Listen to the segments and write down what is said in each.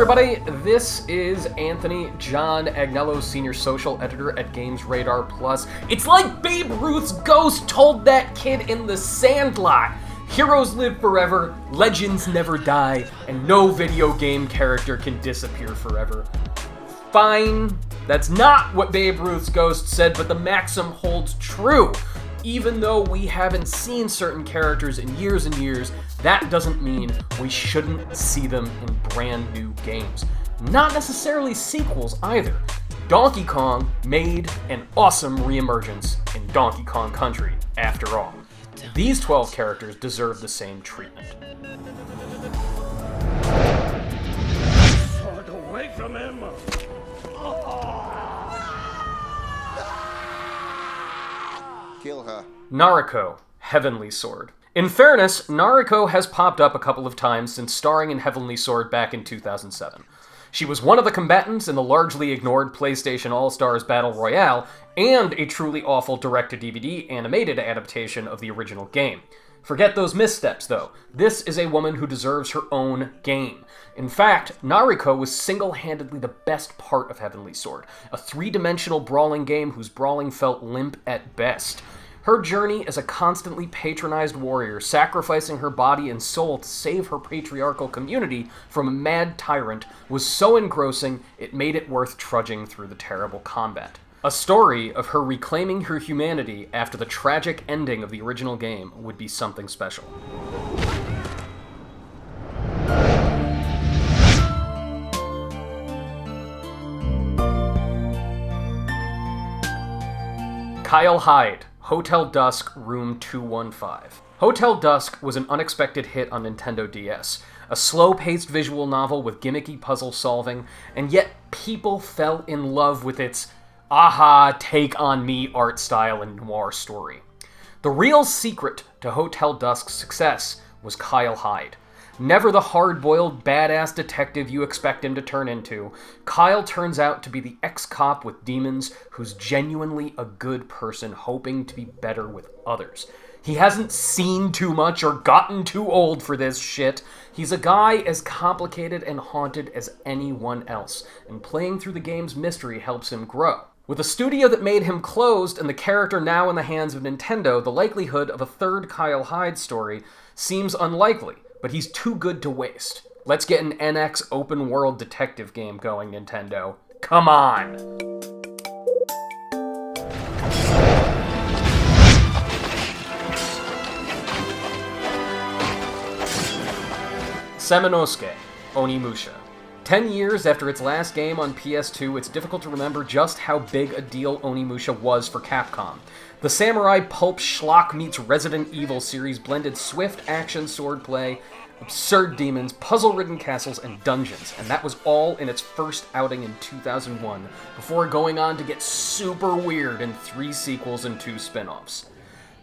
everybody, this is Anthony John Agnello, Senior Social Editor at Games Radar Plus. It's like Babe Ruth's ghost told that kid in The Sandlot. Heroes live forever, legends never die, and no video game character can disappear forever. Fine, that's not what Babe Ruth's ghost said, but the maxim holds true. Even though we haven't seen certain characters in years and years, that doesn't mean we shouldn't see them in brand new games. Not necessarily sequels either. Donkey Kong made an awesome reemergence in Donkey Kong Country, after all. These 12 characters deserve the same treatment. Get away from him! Kill her. NARIKO, Heavenly Sword. In fairness, NARIKO has popped up a couple of times since starring in Heavenly Sword back in 2007. She was one of the combatants in the largely ignored PlayStation All-Stars Battle Royale, and a truly awful direct-to-DVD animated adaptation of the original game. Forget those missteps, though. This is a woman who deserves her own game. In fact, NARIKO was single-handedly the best part of Heavenly Sword, a three-dimensional brawling game whose brawling felt limp at best. Her journey as a constantly patronized warrior, sacrificing her body and soul to save her patriarchal community from a mad tyrant, was so engrossing it made it worth trudging through the terrible combat. A story of her reclaiming her humanity after the tragic ending of the original game would be something special. HYDE, Hotel Dusk, Room 215. Hotel Dusk was an unexpected hit on Nintendo DS, a slow-paced visual novel with gimmicky puzzle solving, and yet people fell in love with its aha, take-on-me art style and noir story. The real secret to Hotel Dusk's success was Kyle Hyde. Never the hard-boiled, badass detective you expect him to turn into, Kyle turns out to be the ex-cop with demons who's genuinely a good person hoping to be better with others. He hasn't seen too much or gotten too old for this shit. He's a guy as complicated and haunted as anyone else, and playing through the game's mystery helps him grow. With a studio that made him closed and the character now in the hands of Nintendo, the likelihood of a third Kyle Hyde story seems unlikely, but he's too good to waste. Let's get an NX open-world detective game going, Nintendo. Come on! Semenosuke, Onimusha. 10 years after its last game on PS2, it's difficult to remember just how big a deal Onimusha was for Capcom. The samurai pulp schlock meets Resident Evil series blended swift action swordplay, absurd demons, puzzle-ridden castles, and dungeons, and that was all in its first outing in 2001, before going on to get super weird in 3 sequels and 2 spin-offs.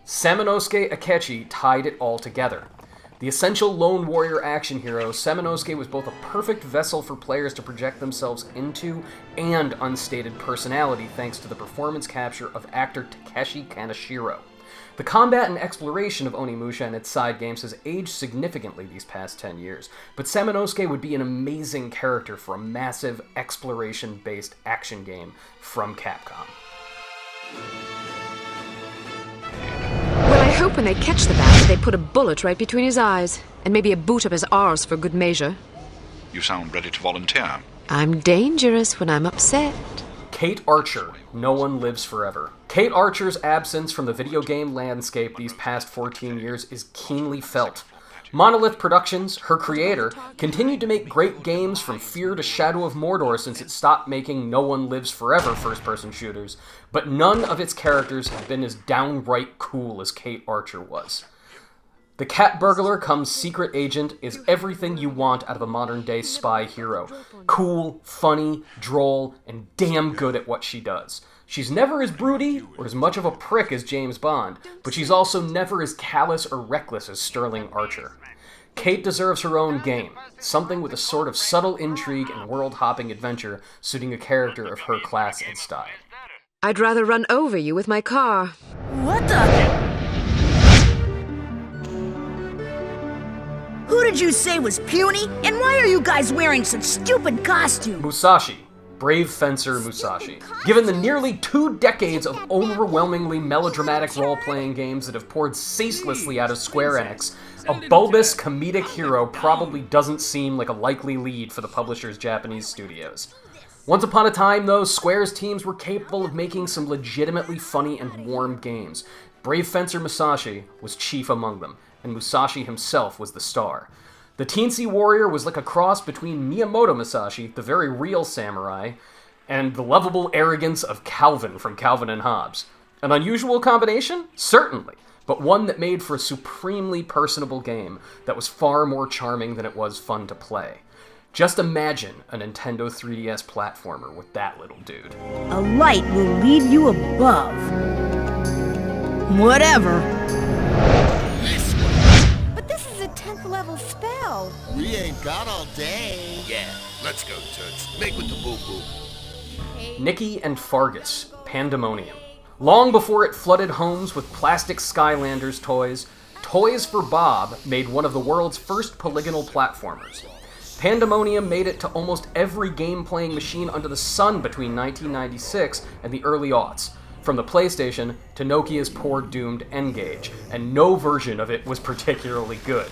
Samanosuke Akechi tied it all together. The essential lone warrior action hero, Semenosuke was both a perfect vessel for players to project themselves into and unstated personality thanks to the performance capture of actor Takeshi Kaneshiro. The combat and exploration of Onimusha and its side games has aged significantly these past 10 years, but Semenosuke would be an amazing character for a massive exploration-based action game from Capcom. I hope when they catch the bastard, they put a bullet right between his eyes, and maybe a boot up his arse for good measure. You sound ready to volunteer. I'm dangerous when I'm upset. Kate Archer, No One Lives Forever. Kate Archer's absence from the video game landscape these past 14 years is keenly felt. Monolith Productions, her creator, continued to make great games from Fear to Shadow of Mordor since it stopped making No One Lives Forever first-person shooters, but none of its characters have been as downright cool as Kate Archer was. The cat burglar come secret agent is everything you want out of a modern-day spy hero. Cool, funny, droll, and damn good at what she does. She's never as broody or as much of a prick as James Bond, but she's also never as callous or reckless as Sterling Archer. Kate deserves her own game, something with a sort of subtle intrigue and world-hopping adventure suiting a character of her class and style. I'd rather run over you with my car. What the? Who did you say was puny? And why are you guys wearing such stupid costumes? Musashi. Brave fencer Musashi. Given the nearly 2 decades of overwhelmingly melodramatic role-playing games that have poured ceaselessly out of Square Enix, a bulbous comedic hero probably doesn't seem like a likely lead for the publisher's Japanese studios. Once upon a time, though, Square's teams were capable of making some legitimately funny and warm games. Brave fencer Musashi was chief among them, and Musashi himself was the star. The teensy warrior was like a cross between Miyamoto Musashi, the very real samurai, and the lovable arrogance of Calvin from Calvin and Hobbes. An unusual combination? Certainly, but one that made for a supremely personable game that was far more charming than it was fun to play. Just imagine a Nintendo 3DS platformer with that little dude. A light will lead you above. Whatever. But this is a 10th level spell. We ain't got all day. Yeah, let's go, Toots. Make with the boo-boo. NIKKI and FARGUS, Pandemonium. Long before it flooded homes with plastic Skylanders toys, Toys for Bob made one of the world's first polygonal platformers. Pandemonium made it to almost every game-playing machine under the sun between 1996 and the early aughts, from the PlayStation to Nokia's poor doomed N-Gage, and no version of it was particularly good.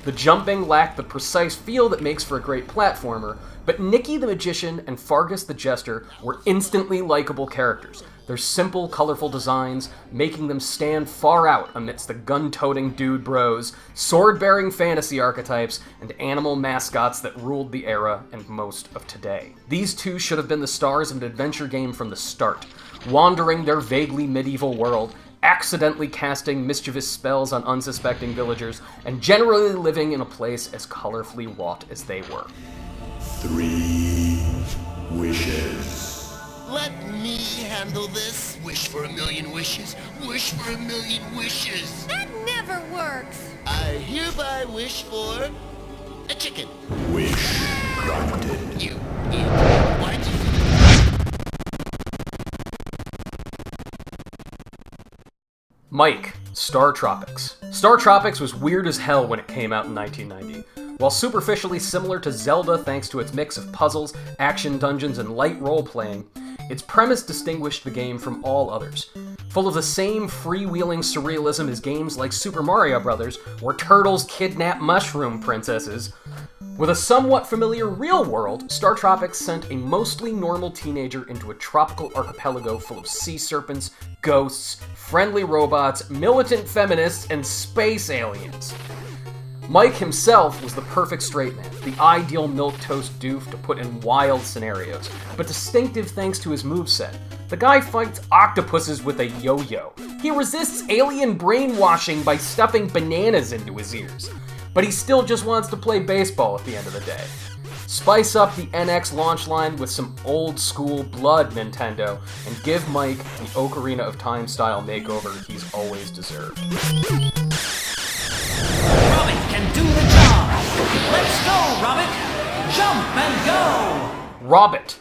The jumping lacked the precise feel that makes for a great platformer, but NIKKI the Magician and Fargus the Jester were instantly likable characters, their simple, colorful designs making them stand far out amidst the gun-toting dude bros, sword-bearing fantasy archetypes, and animal mascots that ruled the era and most of today. These two should have been the stars of an adventure game from the start, wandering their vaguely medieval world, accidentally casting mischievous spells on unsuspecting villagers, and generally living in a place as colorfully wrought as they were. 3 wishes. Let me handle this. Wish for a million wishes. Wish for a million wishes. That never works. I hereby wish for a chicken. Wish granted. You idiot. Why'd you... Mike, Star Tropics. Star Tropics was weird as hell when it came out in 1990. While superficially similar to Zelda thanks to its mix of puzzles, action dungeons, and light role-playing, its premise distinguished the game from all others. Full of the same freewheeling surrealism as games like Super Mario Bros., where turtles kidnap mushroom princesses, with a somewhat familiar real world, Star Tropics sent a mostly normal teenager into a tropical archipelago full of sea serpents, ghosts, friendly robots, militant feminists, and space aliens. Mike himself was the perfect straight man, the ideal milquetoast doof to put in wild scenarios, but distinctive thanks to his moveset. The guy fights octopuses with a yo-yo. He resists alien brainwashing by stuffing bananas into his ears. But he still just wants to play baseball at the end of the day. Spice up the NX launch line with some old-school blood, Nintendo, and give Mike the Ocarina of Time style makeover he's always deserved. Robert can do the job! Let's go, Robert! Jump and go! Robert.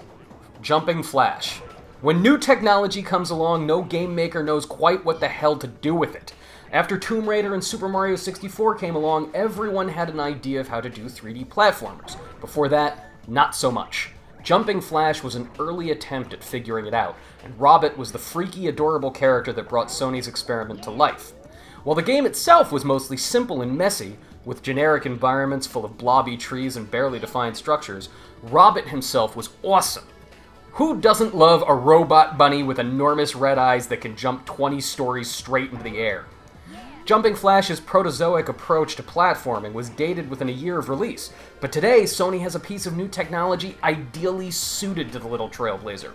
Jumping Flash. When new technology comes along, no game maker knows quite what the hell to do with it. After Tomb Raider and Super Mario 64 came along, everyone had an idea of how to do 3D platformers. Before that, not so much. Jumping Flash was an early attempt at figuring it out, and Robert was the freaky, adorable character that brought Sony's experiment to life. While the game itself was mostly simple and messy, with generic environments full of blobby trees and barely defined structures, Robert himself was awesome. Who doesn't love a robot bunny with enormous red eyes that can jump 20 stories straight into the air? Jumping Flash's protozoic approach to platforming was dated within a year of release, but today Sony has a piece of new technology ideally suited to the little trailblazer.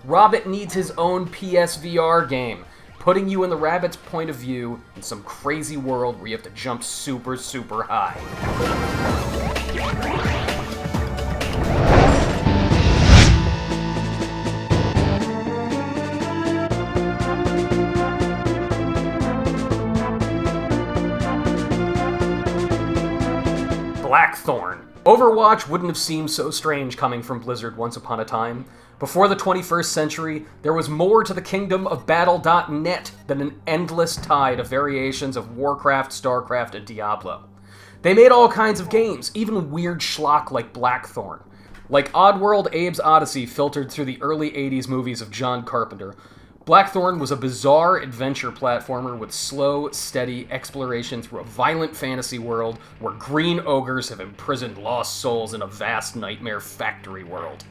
Robert needs his own PSVR game, putting you in the rabbit's point of view in some crazy world where you have to jump super, super high. Blackthorne. Overwatch wouldn't have seemed so strange coming from Blizzard once upon a time. Before the 21st century, there was more to the kingdom of Battle.net than an endless tide of variations of Warcraft, Starcraft, and Diablo. They made all kinds of games, even weird schlock like Blackthorne. Like Oddworld Abe's Odyssey filtered through the early 80s movies of John Carpenter, Blackthorne was a bizarre adventure platformer with slow, steady exploration through a violent fantasy world where green ogres have imprisoned lost souls in a vast nightmare factory world.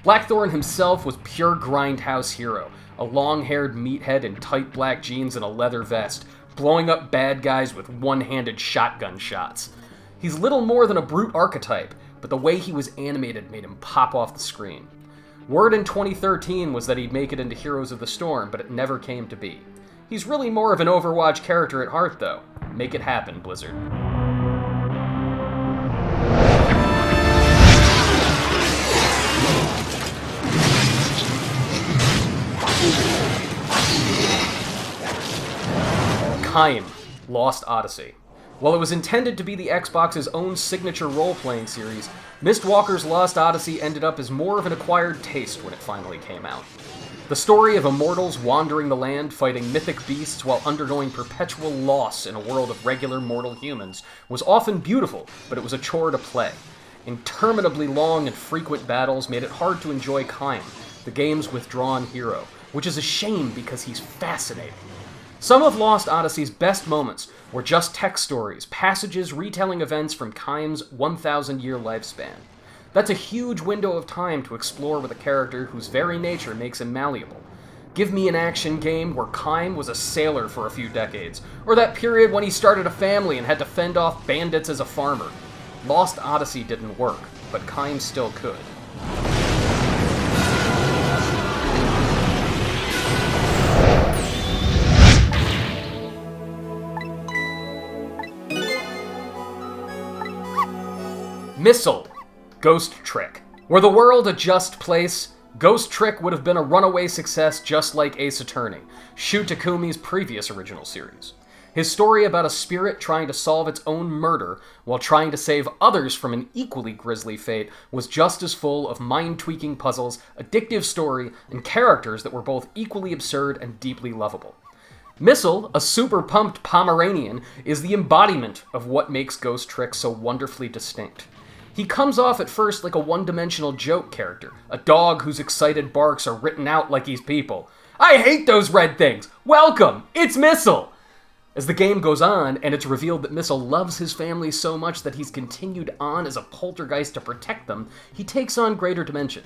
Blackthorne himself was pure grindhouse hero, a long-haired meathead in tight black jeans and a leather vest, blowing up bad guys with one-handed shotgun shots. He's little more than a brute archetype, but the way he was animated made him pop off the screen. Word in 2013 was that he'd make it into Heroes of the Storm, but it never came to be. He's really more of an Overwatch character at heart, though. Make it happen, Blizzard. KAIM, Lost Odyssey. While it was intended to be the Xbox's own signature role-playing series, Mistwalker's Lost Odyssey ended up as more of an acquired taste when it finally came out. The story of immortals wandering the land, fighting mythic beasts while undergoing perpetual loss in a world of regular mortal humans was often beautiful, but it was a chore to play. Interminably long and frequent battles made it hard to enjoy KAIM, the game's withdrawn hero, which is a shame because he's fascinating. Some of Lost Odyssey's best moments were just text stories, passages retelling events from KAIM's 1,000-year lifespan. That's a huge window of time to explore with a character whose very nature makes him malleable. Give me an action game where KAIM was a sailor for a few decades, or that period when he started a family and had to fend off bandits as a farmer. Lost Odyssey didn't work, but KAIM still could. Missile, Ghost Trick. Were the world a just place, Ghost Trick would have been a runaway success just like Ace Attorney, Shu Takumi's previous original series. His story about a spirit trying to solve its own murder while trying to save others from an equally grisly fate was just as full of mind-tweaking puzzles, addictive story, and characters that were both equally absurd and deeply lovable. Missile, a super-pumped Pomeranian, is the embodiment of what makes Ghost Trick so wonderfully distinct. He comes off at first like a one-dimensional joke character, a dog whose excited barks are written out like he's people. I hate those red things! Welcome! It's Missile! As the game goes on, and it's revealed that Missile loves his family so much that he's continued on as a poltergeist to protect them, he takes on greater dimension.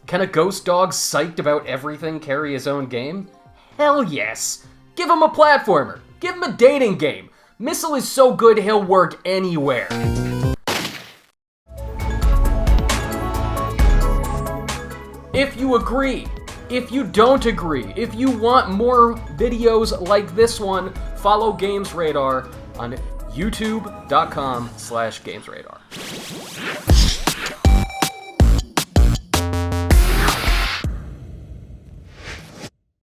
Can a ghost dog psyched about everything carry his own game? Hell yes! Give him a platformer! Give him a dating game! Missile is so good he'll work anywhere! If you agree, if you don't agree, if you want more videos like this one, follow GamesRadar on youtube.com/GamesRadar.